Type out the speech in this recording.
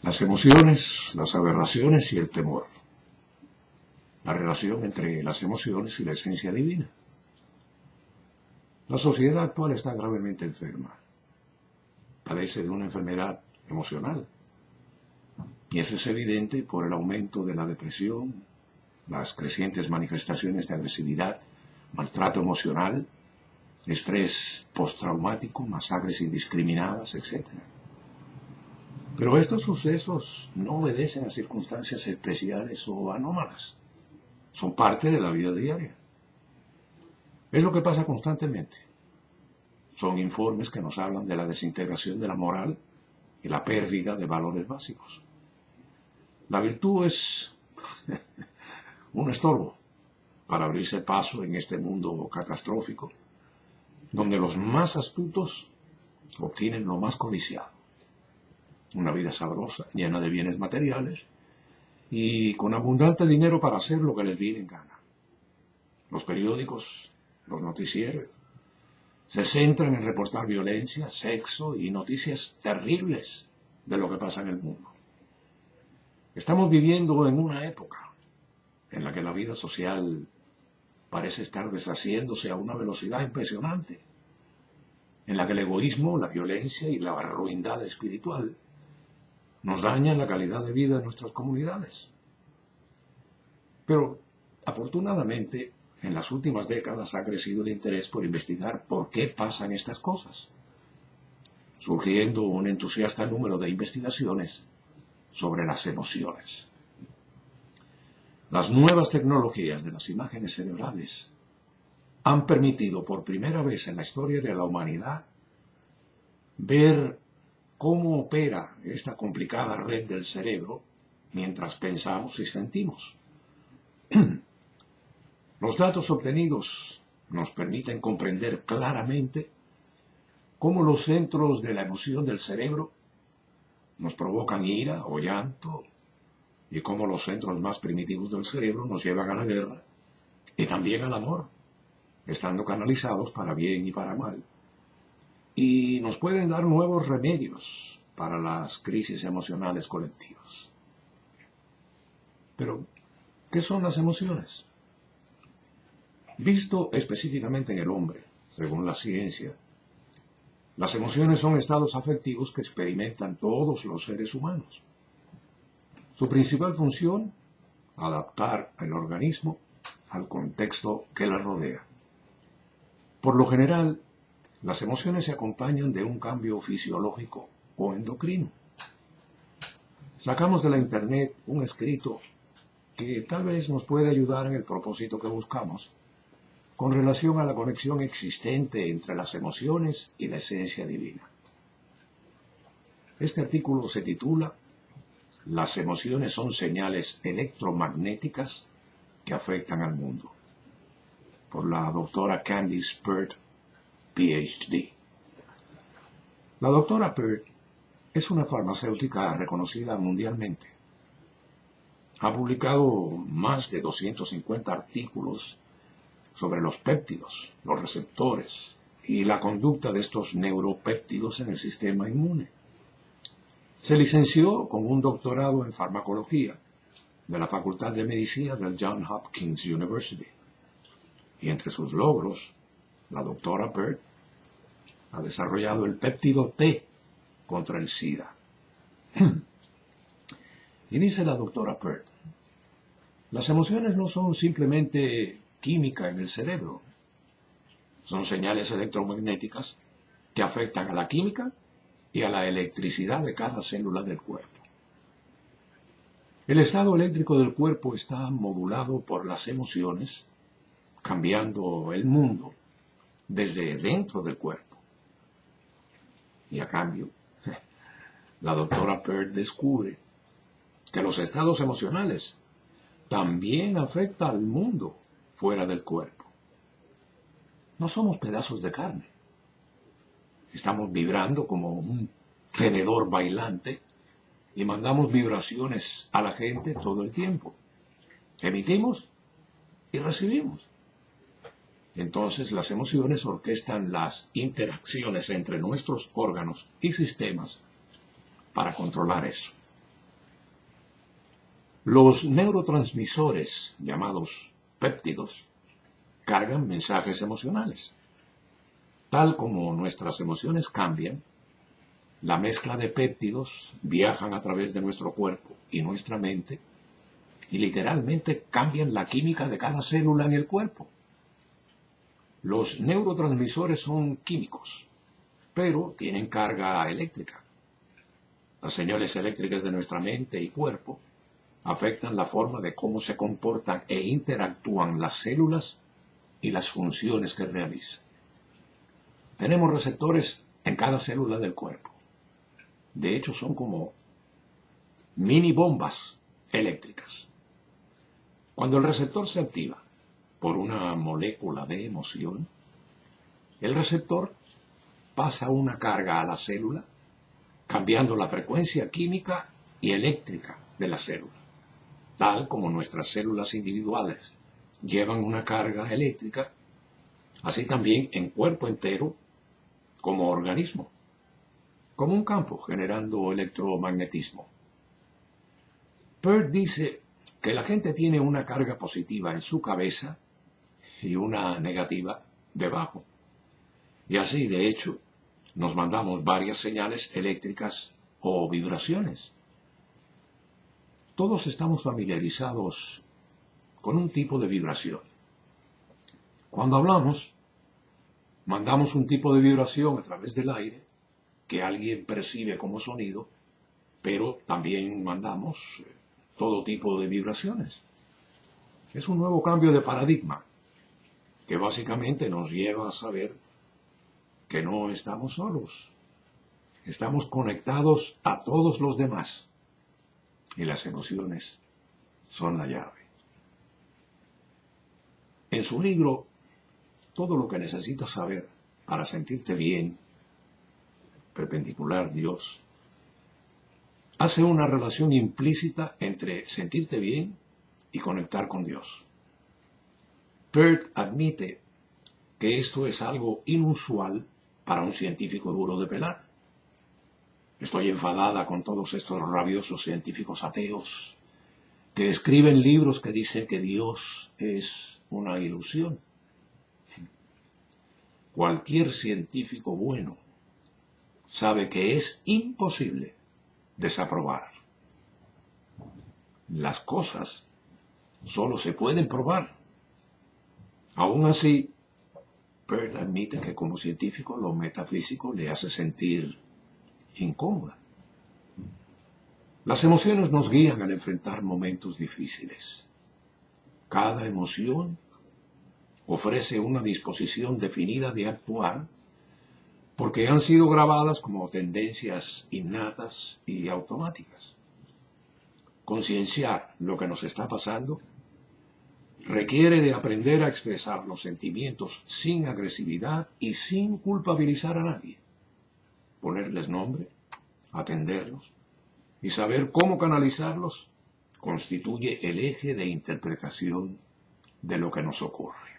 Las emociones, las aberraciones y el temor. La relación entre las emociones y la esencia divina. La sociedad actual está gravemente enferma. Padece de una enfermedad emocional. Y eso es evidente por el aumento de la depresión, las crecientes manifestaciones de agresividad, maltrato emocional, estrés postraumático, masacres indiscriminadas, etc. Pero estos sucesos no obedecen a circunstancias especiales o anómalas. Son parte de la vida diaria. Es lo que pasa constantemente. Son informes que nos hablan de la desintegración de la moral y la pérdida de valores básicos. La virtud es un estorbo para abrirse paso en este mundo catastrófico, donde los más astutos obtienen lo más codiciado. Una vida sabrosa, llena de bienes materiales y con abundante dinero para hacer lo que les viene en gana. Los periódicos, los noticieros, se centran en reportar violencia, sexo y noticias terribles de lo que pasa en el mundo. Estamos viviendo en una época en la que la vida social parece estar deshaciéndose a una velocidad impresionante, en la que el egoísmo, la violencia y la ruindad espiritual nos dañan la calidad de vida de nuestras comunidades. Pero, afortunadamente, en las últimas décadas ha crecido el interés por investigar por qué pasan estas cosas, surgiendo un entusiasta número de investigaciones sobre las emociones. Las nuevas tecnologías de las imágenes cerebrales han permitido por primera vez en la historia de la humanidad ver cómo opera esta complicada red del cerebro mientras pensamos y sentimos. Los datos obtenidos nos permiten comprender claramente cómo los centros de la emoción del cerebro nos provocan ira o llanto y cómo los centros más primitivos del cerebro nos llevan a la guerra y también al amor, estando canalizados para bien y para mal. Y nos pueden dar nuevos remedios para las crisis emocionales colectivas. Pero, ¿qué son las emociones? Visto específicamente en el hombre, según la ciencia, las emociones son estados afectivos que experimentan todos los seres humanos. Su principal función, adaptar el organismo al contexto que la rodea. Por lo general, las emociones se acompañan de un cambio fisiológico o endocrino. Sacamos de la internet un escrito que tal vez nos puede ayudar en el propósito que buscamos, con relación a la conexión existente entre las emociones y la esencia divina. Este artículo se titula "Las emociones son señales electromagnéticas que afectan al mundo", por la doctora Candice Pert, PhD. La doctora Pert es una farmacéutica reconocida mundialmente. Ha publicado más de 250 artículos sobre los péptidos, los receptores y la conducta de estos neuropéptidos en el sistema inmune. Se licenció con un doctorado en farmacología de la Facultad de Medicina del Johns Hopkins University. Y entre sus logros, la doctora Pert ha desarrollado el péptido T contra el SIDA. Y dice la doctora Pert, las emociones no son simplemente química en el cerebro. Son señales electromagnéticas que afectan a la química y a la electricidad de cada célula del cuerpo. El estado eléctrico del cuerpo está modulado por las emociones, cambiando el mundo desde dentro del cuerpo. Y a cambio, la doctora Pert descubre que los estados emocionales también afectan al mundo fuera del cuerpo. No somos pedazos de carne. Estamos vibrando como un tenedor bailante y mandamos vibraciones a la gente todo el tiempo. Emitimos y recibimos. Entonces las emociones orquestan las interacciones entre nuestros órganos y sistemas para controlar eso. Los neurotransmisores, llamados péptidos, cargan mensajes emocionales. Tal como nuestras emociones cambian, la mezcla de péptidos viajan a través de nuestro cuerpo y nuestra mente y literalmente cambian la química de cada célula en el cuerpo. Los neurotransmisores son químicos, pero tienen carga eléctrica. Las señales eléctricas de nuestra mente y cuerpo afectan la forma de cómo se comportan e interactúan las células y las funciones que realizan. Tenemos receptores en cada célula del cuerpo. De hecho, son como mini bombas eléctricas. Cuando el receptor se activa por una molécula de emoción, el receptor pasa una carga a la célula, cambiando la frecuencia química y eléctrica de la célula, tal como nuestras células individuales llevan una carga eléctrica, así también en cuerpo entero como organismo, como un campo generando electromagnetismo. Peirce dice que la gente tiene una carga positiva en su cabeza y una negativa debajo. Y así, de hecho, nos mandamos varias señales eléctricas o vibraciones. Todos estamos familiarizados con un tipo de vibración. Cuando hablamos, mandamos un tipo de vibración a través del aire que alguien percibe como sonido, pero también mandamos todo tipo de vibraciones. Es un nuevo cambio de paradigma que básicamente nos lleva a saber que no estamos solos. Estamos conectados a todos los demás y las emociones son la llave. En su libro, Todo lo que necesitas saber para sentirte bien, Perpendicular Dios, hace una relación implícita entre sentirte bien y conectar con Dios. Peirce admite que esto es algo inusual para un científico duro de pelar. Estoy enfadada con todos estos rabiosos científicos ateos que escriben libros que dicen que Dios es una ilusión. Cualquier científico bueno sabe que es imposible desaprobar. Las cosas solo se pueden probar. Aún así, Peirce admite que como científico lo metafísico le hace sentir incómoda. Las emociones nos guían al enfrentar momentos difíciles. Cada emoción ofrece una disposición definida de actuar porque han sido grabadas como tendencias innatas y automáticas. Concienciar lo que nos está pasando requiere de aprender a expresar los sentimientos sin agresividad y sin culpabilizar a nadie. Ponerles nombre, atenderlos y saber cómo canalizarlos constituye el eje de interpretación de lo que nos ocurre.